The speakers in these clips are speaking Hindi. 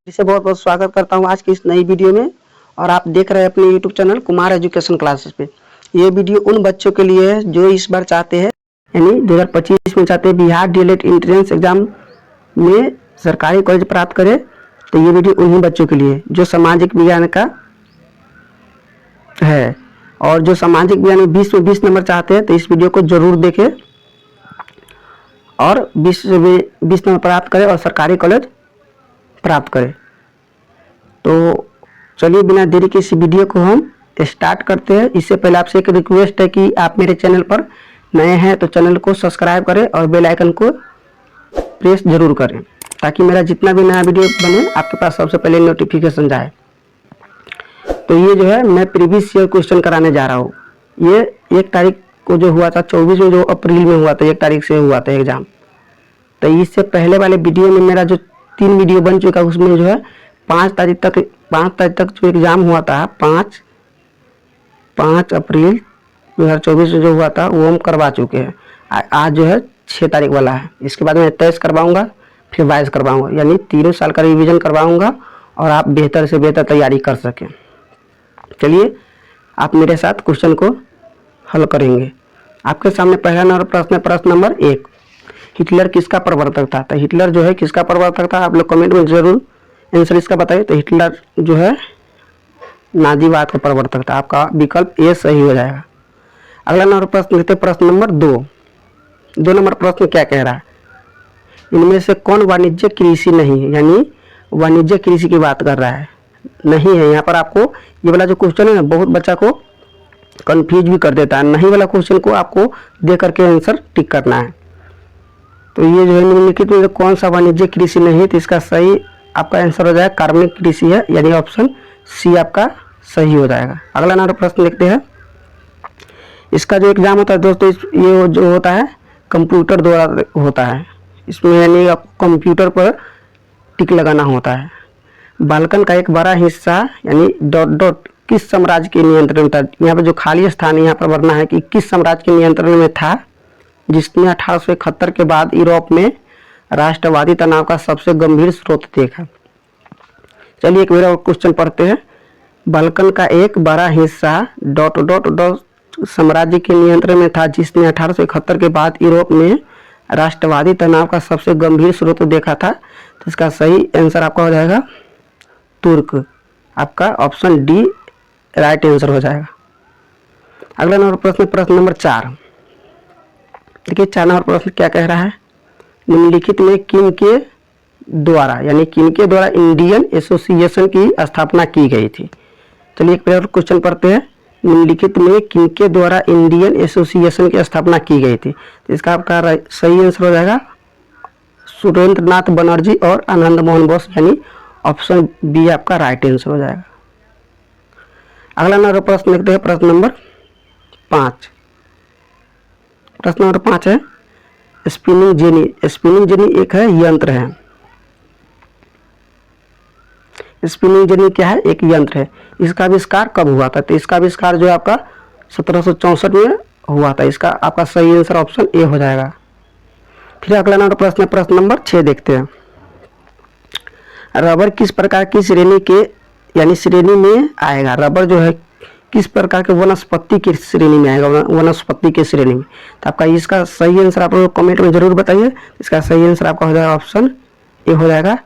इसे बहुत बहुत स्वागत करता हूँ आज की इस नई वीडियो में। और आप देख रहे हैं अपने YouTube channel Kumar education classes पे। ये वीडियो उन बच्चों के लिए है जो इस बार चाहते हैं, यानी 2025 में चाहते हैं बिहार डीएलएड एंट्रेंस एग्जाम में सरकारी कॉलेज प्राप्त करे। तो ये वीडियो उन्हीं बच्चों के लिए जो सामाजिक विज्ञान का है, और जो सामाजिक विज्ञान में 20 में 20 नंबर चाहते हैं तो इस वीडियो को जरूर देखें और 20 से 20 नंबर प्राप्त करें और सरकारी कॉलेज प्राप्त करें। तो चलिए बिना देरी के इस वीडियो को हम स्टार्ट करते हैं। इससे पहले आपसे एक रिक्वेस्ट है कि आप मेरे चैनल पर नए हैं तो चैनल को सब्सक्राइब करें और बेल आइकन को प्रेस जरूर करें ताकि मेरा जितना भी नया वीडियो बने आपके पास सबसे पहले नोटिफिकेशन जाए। तो ये जो है मैं प्रीवियस ईयर क्वेश्चन कराने जा रहा हूँ। ये 1 तारीख को जो हुआ था 24 में, जो अप्रैल में हुआ था, 1 तारीख से हुआ था एग्जाम। तो इससे पहले वाले वीडियो में मेरा जो 3 वीडियो बन चुका है उसमें जो है 5 तारीख तक जो एग्ज़ाम हुआ था 5 अप्रैल 2024 में जो हुआ था वो हम करवा चुके हैं। आज जो है 6 तारीख वाला है। इसके बाद मैं 23 करवाऊंगा, फिर 22 करवाऊंगा, यानी 3 साल का रिवीजन करवाऊंगा और आप बेहतर से बेहतर तैयारी कर सकें। चलिए आप मेरे साथ क्वेश्चन को हल करेंगे। आपके सामने पहला नंबर प्रश्न है, प्रश्न नंबर 1। हिटलर किसका प्रवर्तक था? तो हिटलर जो है किसका प्रवर्तक था? आप लोग कमेंट में जरूर आंसर इसका बताइए। तो हिटलर जो है नाजीवाद का प्रवर्तक था। आपका विकल्प ए सही हो जाएगा। अगला नंबर प्रश्न लेते हैं, प्रश्न नंबर 2। 2 नंबर प्रश्न क्या कह रहा है? इनमें से कौन वाणिज्य कृषि नहीं है? यानी वाणिज्य कृषि की बात कर रहा है, नहीं है। यहाँ पर आपको ये वाला जो क्वेश्चन है ना बहुत बच्चा को कंफ्यूज भी कर देता है। नहीं वाला क्वेश्चन को आपको दे करके आंसर टिक करना है। तो ये जो है निम्नलिखित में कौन सा वाणिज्य कृषि नहीं है? तो इसका सही आपका आंसर हो जाएगा कार्बनिक कृषि है, यानी ऑप्शन सी आपका सही हो जाएगा। अगला नंबर प्रश्न लिखते हैं। इसका जो एग्जाम होता है दोस्तों, ये जो होता है कंप्यूटर द्वारा होता है। इसमें यानी आपको कंप्यूटर पर टिक लगाना होता है। बाल्कन का एक बड़ा हिस्सा यानी डॉट डॉट किस साम्राज्य के नियंत्रण में था? यहाँ पर जो खाली स्थान है यहाँ पर भरना है कि किस साम्राज्य के नियंत्रण में था जिसने 1871 के बाद यूरोप में राष्ट्रवादी तनाव का सबसे गंभीर स्रोत देखा। चलिए एक मेरा क्वेश्चन पढ़ते हैं। बाल्कन का एक बड़ा हिस्सा डॉट डॉट डॉट साम्राज्य के नियंत्रण में था जिसने 1871 के बाद यूरोप में राष्ट्रवादी तनाव का सबसे गंभीर स्रोत देखा था। तो इसका सही आंसर आपका हो जाएगा तुर्क। आपका ऑप्शन डी राइट आंसर हो जाएगा। अगला नंबर प्रश्न, प्रश्न नंबर 4। देखिए 4 नंबर प्रश्न क्या कह रहा है? निम्नलिखित में किन के द्वारा, यानी किन के द्वारा इंडियन एसोसिएशन की स्थापना की गई थी? चलिए एक और क्वेश्चन पढ़ते हैं। निम्नलिखित में किन के द्वारा इंडियन एसोसिएशन की स्थापना की गई थी? तो इसका आपका सही आंसर हो जाएगा सुरेंद्र नाथ बनर्जी और आनंद मोहन बोस, यानी ऑप्शन बी आपका राइट आंसर हो जाएगा। अगला नंबर प्रश्न लिखते हैं, प्रश्न नंबर 5। प्रश्न नंबर 5 है स्पिनिंग जेनी। स्पिनिंग जेनी एक है यंत्र है। स्पिनिंग जेनी क्या है? एक यंत्र है। इसका आविष्कार कब हुआ था? तो इसका आविष्कार जो है आपका 1764 में हुआ था। इसका आपका सही आंसर ऑप्शन ए हो जाएगा। फिर अगला नंबर प्रश्न है, प्रश्न नंबर 6 देखते हैं। रबर किस प्रकार की श्रेणी के, यानी श्रेणी में आएगा? रबर जो है किस प्रकार के वनस्पति की श्रेणी में आएगा? वनस्पति के श्रेणी में। तो आपका इसका सही आंसर आप लोग कमेंट में जरूर बताइए। इसका सही आंसर आपका हो जाएगा ऑप्शन ए हो जाएगा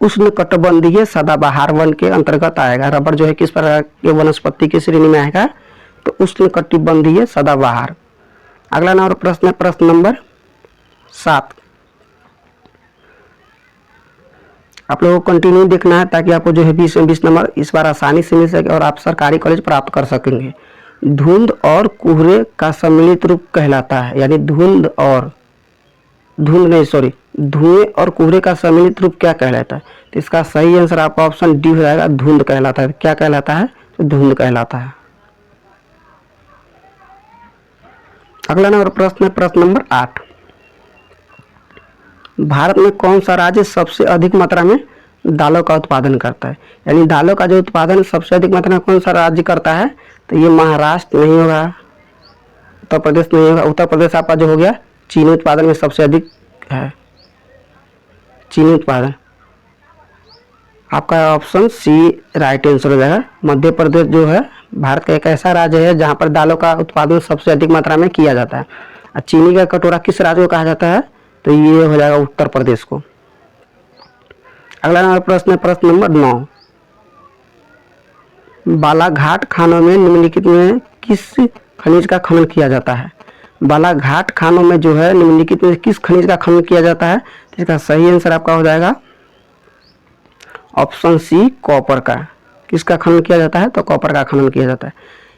उष्णकटिबंधीय सदाबहार वन के अंतर्गत आएगा। रबर जो है किस प्रकार के वनस्पति की श्रेणी में आएगा? तो उष्णकटिबंधीय सदाबहार। अगला नंबर प्रश्न है, प्रश्न नंबर 7। आप लोगों को कंटिन्यू देखना है ताकि आपको जो है 20 में 20 नंबर इस बार आसानी से मिल सके और आप सरकारी कॉलेज प्राप्त कर सकेंगे। धुंध और कोहरे का सम्मिलित रूप कहलाता है, यानी धुंध धुएं और कोहरे का सम्मिलित रूप क्या कहलाता है? तो इसका सही आंसर आपका ऑप्शन डी हो जाएगा धुंध कहलाता है। क्या कहलाता है? तो धुंध कहलाता है। अगला नंबर प्रश्न है, प्रश्न नंबर 8। भारत में कौन सा राज्य सबसे अधिक मात्रा में दालों का उत्पादन करता है? यानी दालों का जो उत्पादन सबसे अधिक मात्रा में कौन सा राज्य करता है? तो ये महाराष्ट्र नहीं होगा, उत्तर प्रदेश नहीं होगा। उत्तर प्रदेश आपका जो हो गया चीनी उत्पादन में सबसे अधिक है, चीनी उत्पादन। आपका ऑप्शन सी राइट आंसर हो जाएगा। मध्य प्रदेश जो है भारत का एक ऐसा राज्य है जहाँ पर दालों का उत्पादन सबसे अधिक मात्रा में किया जाता है। और चीनी का कटोरा किस राज्य को कहा जाता है? तो ये हो जाएगा उत्तर प्रदेश को। अगला नंबर प्रश्न है प्रश्न नंबर 9। बालाघाट खानों में निम्नलिखित में किस खनिज का खनन किया जाता है? बालाघाट खानों में जो है निम्नलिखित में किस खनिज का खनन किया जाता है? तो इसका सही आंसर आपका हो जाएगा ऑप्शन सी कॉपर का। किसका खनन किया जाता है? तो कॉपर का खनन किया जाता है।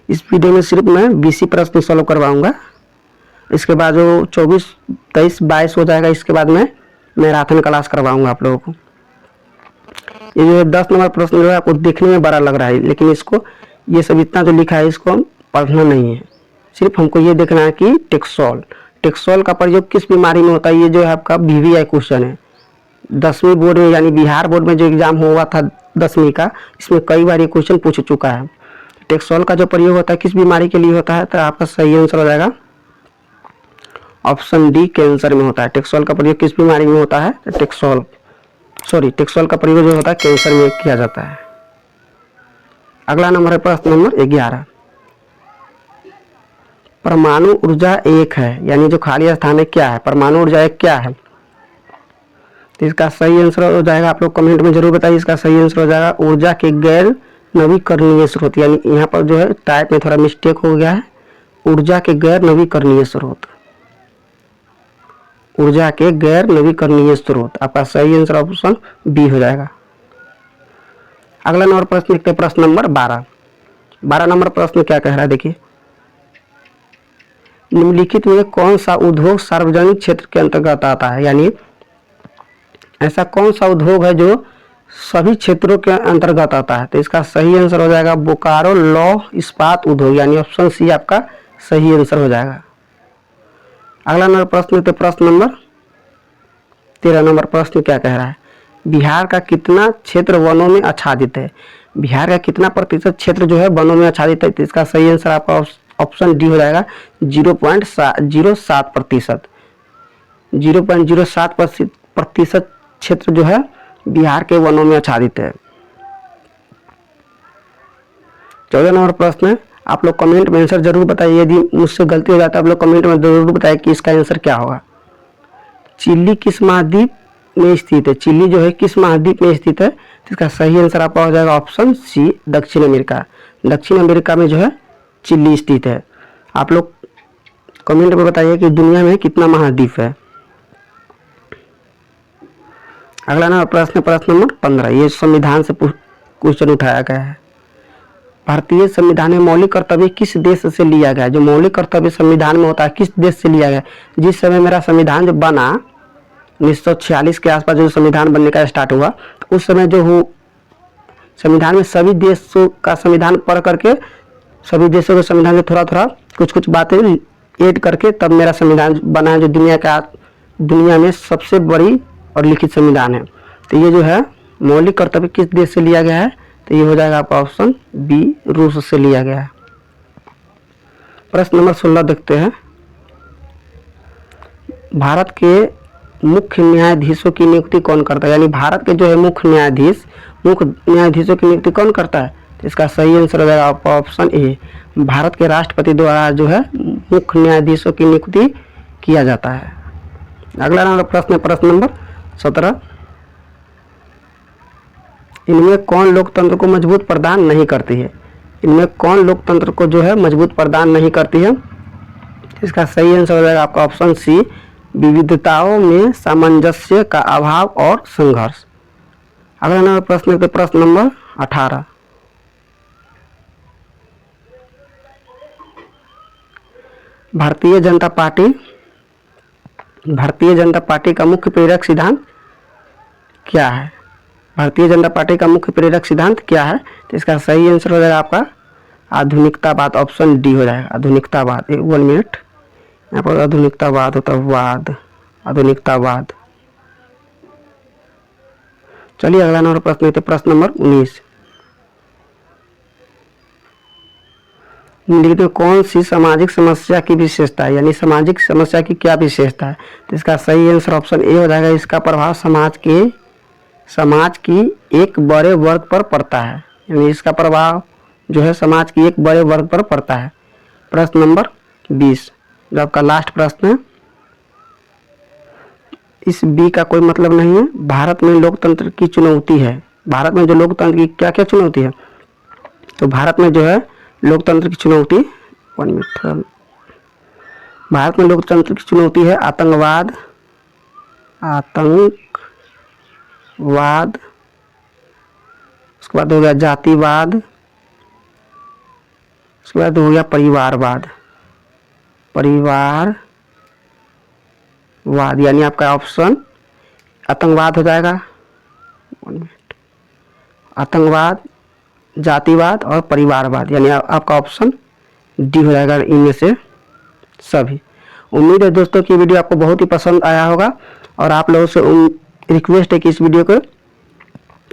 इस वीडियो में सिर्फ मैं 20 प्रश्न सॉल्व करवाऊंगा। इसके बाद जो 24, 23, 22 हो जाएगा, इसके बाद में मैराथन क्लास करवाऊंगा आप लोगों को। ये जो 10 नंबर प्रश्न जो है आपको देखने में बड़ा लग रहा है, लेकिन इसको ये सब इतना जो लिखा है इसको हम पढ़ना नहीं है। सिर्फ हमको ये देखना है कि टेक्सोल का प्रयोग किस बीमारी में होता है। ये जो है आपका VVI क्वेश्चन है 10वीं बोर्ड में, यानी बिहार बोर्ड में जो एग्जाम हुआ था 10वीं का, इसमें कई बार ये क्वेश्चन पूछ चुका है। टेक्सोल का जो प्रयोग होता है किस बीमारी के लिए होता है? तो आपका सही आंसर हो जाएगा ऑप्शन डी, कैंसर में होता है। टेक्सोल का प्रयोग किस बीमारी में होता है? तो टेक्सोल का प्रयोग जो होता है कैंसर में किया जाता है। अगला नंबर है प्रश्न नंबर 11। परमाणु ऊर्जा एक है, यानी जो खाली स्थान है क्या है? परमाणु ऊर्जा एक क्या है? तो इसका सही आंसर हो जाएगा, आप लोग कमेंट में जरूर बताइए। इसका सही आंसर हो जाएगा ऊर्जा के गैर नवीकरणीय स्रोत, यानी यहाँ पर जो है टाइप में थोड़ा मिस्टेक हो गया है। ऊर्जा के गैर नवीकरणीय स्रोत, ऊर्जा के गैर नवीकरणीय स्रोत, आपका सही आंसर ऑप्शन बी हो जाएगा। अगला नंबर प्रश्न देखते हैं प्रश्न नंबर 12। 12 नंबर प्रश्न क्या कह रहा है देखिए। निम्नलिखित में कौन सा उद्योग सार्वजनिक क्षेत्र के अंतर्गत आता है? यानी ऐसा कौन सा उद्योग है जो सभी क्षेत्रों के अंतर्गत आता है? तो इसका सही आंसर हो जाएगा बोकारो लौह इस्पात उद्योग, यानी ऑप्शन सी आपका सही आंसर हो जाएगा। अगला नंबर प्रश्न तो प्रश्न नंबर 13 नंबर प्रश्न क्या कह रहा है। बिहार का कितना क्षेत्र वनों में आच्छादित है? बिहार का कितना प्रतिशत क्षेत्र जो है वनों में आच्छादित है? तो इसका सही आंसर आपका ऑप्शन डी हो जाएगा 0.07 प्रतिशत। 0.07 प्रतिशत क्षेत्र जो है बिहार के वनों में आच्छादित है। 14 नंबर प्रश्न है, आप लोग कमेंट में आंसर जरूर बताइए। यदि मुझसे गलती हो जाता है आप लोग कमेंट में जरूर बताइए कि इसका आंसर क्या होगा। चिली किस महाद्वीप में स्थित है? चिली जो है किस महाद्वीप में स्थित है? तो इसका सही आंसर आपका हो जाएगा ऑप्शन सी दक्षिण अमेरिका। दक्षिण अमेरिका में जो है चिली स्थित है। आप लोग कमेंट में बताइए कि दुनिया में कितना महाद्वीप है। अगला नंबर प्रश्न नंबर 15। ये संविधान से क्वेश्चन उठाया गया है। भारतीय संविधान में मौलिक कर्तव्य किस देश से लिया गया? जो मौलिक कर्तव्य संविधान में होता है किस देश से लिया गया? जिस समय मेरा संविधान जो बना 1946 के आसपास जो संविधान बनने का स्टार्ट हुआ, उस समय जो हो संविधान में सभी देशों का संविधान पढ़ करके सभी देशों के संविधान में थोड़ा थोड़ा कुछ बातें ऐड करके तब मेरा संविधान बना है, जो दुनिया में सबसे बड़ी और लिखित संविधान है। तो ये जो है मौलिक कर्तव्य किस देश से लिया गया है? तो ये हो जाएगा आपका ऑप्शन बी, रूस से लिया गया है। प्रश्न नंबर 16 देखते हैं। भारत के मुख्य न्यायाधीशों की नियुक्ति कौन करता है? यानी भारत के जो है मुख्य न्यायाधीशों की नियुक्ति कौन करता है? तो इसका सही आंसर हो जाएगा आपका ऑप्शन ए, भारत के राष्ट्रपति द्वारा जो है मुख्य न्यायाधीशों की नियुक्ति किया जाता है। अगला नंबर प्रश्न नंबर 17। इनमें कौन लोकतंत्र को मजबूत प्रदान नहीं करती है? इनमें कौन लोकतंत्र को जो है मजबूत प्रदान नहीं करती है? इसका सही आंसर हो जाएगा आपका ऑप्शन सी, विविधताओं में सामंजस्य का अभाव और संघर्ष। अगला नंबर प्रश्न नंबर 18। भारतीय जनता पार्टी का मुख्य प्रेरक सिद्धांत क्या है? भारतीय जनता पार्टी का मुख्य प्रेरक सिद्धांत क्या है? तो इसका सही आंसर हो जाएगा आपका आधुनिकतावाद, ऑप्शन डी हो जाएगा आधुनिकतावाद। 1 मिनट, यहाँ पर आधुनिकतावाद होता है आधुनिकतावाद। चलिए अगला नंबर प्रश्न लेते प्रश्न नंबर 19। निम्नलिखित में कौन सी सामाजिक समस्या की विशेषता है? यानी सामाजिक समस्या की क्या विशेषता है? तो इसका सही आंसर ऑप्शन ए हो जाएगा, इसका प्रभाव समाज के समाज की एक बड़े वर्ग पर पड़ता है, यानी इसका प्रभाव जो है समाज की एक बड़े वर्ग पर पड़ता है। प्रश्न नंबर 20 जो आपका लास्ट प्रश्न है, इस बी का कोई मतलब नहीं है। भारत में लोकतंत्र की चुनौती है। भारत में जो लोकतंत्र की क्या क्या चुनौती है, तो भारत में जो है लोकतंत्र की चुनौती, 1 मिनट, भारत में लोकतंत्र की चुनौती है आतंकवाद, उसके बाद हो गया जातिवाद, उसके बाद हो गया परिवारवाद, यानी आपका ऑप्शन आतंकवाद हो जाएगा। आतंकवाद, जातिवाद और परिवारवाद, यानी आपका ऑप्शन डी हो जाएगा इनमें से सभी। उम्मीद है दोस्तों कि वीडियो आपको बहुत ही पसंद आया होगा और आप लोगों से रिक्वेस्ट है कि इस वीडियो को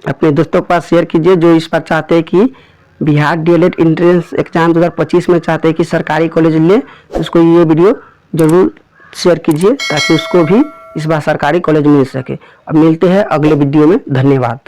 अपने दोस्तों के पास शेयर कीजिए जो इस बार चाहते हैं कि बिहार डीएलएड एंट्रेंस एग्जाम 2025 में चाहते हैं कि सरकारी कॉलेज ले, तो उसको ये वीडियो जरूर शेयर कीजिए ताकि उसको भी इस बार सरकारी कॉलेज मिल सके। अब मिलते हैं अगले वीडियो में, धन्यवाद।